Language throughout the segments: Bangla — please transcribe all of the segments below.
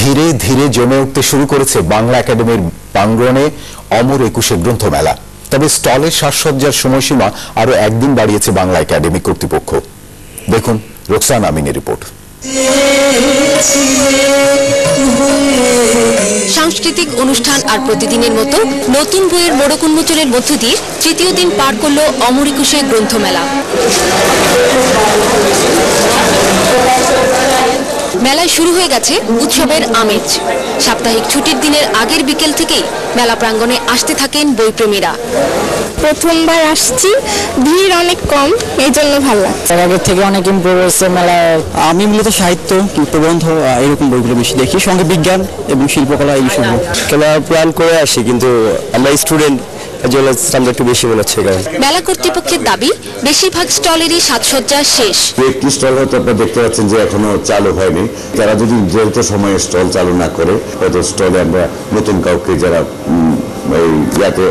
ধীরে ধীরে জমে উঠতে শুরু করেছে বাংলা একাডেমির প্রাঙ্গণে অমর একুশে গ্রন্থমেলা। তবে স্টলের সাজসজ্জার সময়সীমা আরো একদিন বাড়িয়েছে বাংলা একাডেমি কর্তৃপক্ষ। দেখুন রোকসানা আমিনের রিপোর্ট। সাংস্কৃতিক অনুষ্ঠান আর প্রতিদিনের মতো নতুন বইয়ের মোড়ক উন্মোচনের মধ্য দিয়ে তৃতীয় দিন পার করল অমর একুশে গ্রন্থমেলা। মেলায় শুরু হয়ে গেছে উৎসবের আমেজ। সাপ্তাহিক ছুটির দিনের আগের বিকেল থেকেই মেলা প্রাঙ্গণে আসতে থাকেন বইপ্রেমীরা। প্রথমবার আসছি, ভিড় অনেক কম, এই জন্য ভালো লাগছে। আগের থেকে অনেক ইমপ্রুভ হয়েছে মেলায়। আমি মূলত সাহিত্য, প্রবন্ধ এরকম বইগুলো বেশি দেখি, সঙ্গে বিজ্ঞান এবং শিল্পকলা এই সব। খেলা প্ল্যান করে আসি, কিন্তু আমরা স্টুডেন্ট একটু বেশি মনে হচ্ছে। মেলা কর্তৃপক্ষের দাবি, বেশিরভাগ স্টলেরই সাজসজ্জা শেষ। একটি স্টল হয়তো আপনারা দেখতে পাচ্ছেন যে এখনো চালু হয়নি। তারা যদি দ্রুত সময়ে স্টল চালু না করে, হয়তো স্টলে আমরা নতুন কাউকে যারা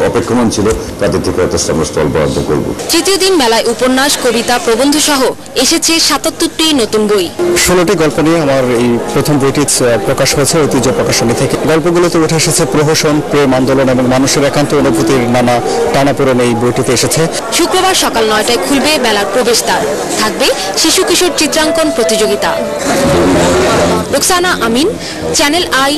অপেক্ষমান ছিল তাদের থেকে হয়তো আমরা স্টল বরাদ্দ করব। তৃতীয় দিন মেলায় উপন্যাস, কবিতা, প্রবন্ধ সহ এসেছে ৭৭টি নতুন বই। 16টি গল্প নিয়ে আমার এই প্রথম বইটি প্রকাশ হয়েছে ঐতিহ্য প্রকাশনী থেকে। গল্পগুলোতে উঠে এসেছে প্রহসন, প্রেম, আন্দোলন এবং মানুষের একান্ত অনুভূতির নানা টানাপোড়েন এই বইটিতে এসেছে। শুক্রবার সকাল 9টায় খুলবে মেলার প্রবেশদ্বার। থাকবে শিশু কিশোর চিত্রাঙ্কন প্রতিযোগিতা। রোকসানা আমিন, চ্যানেল আই।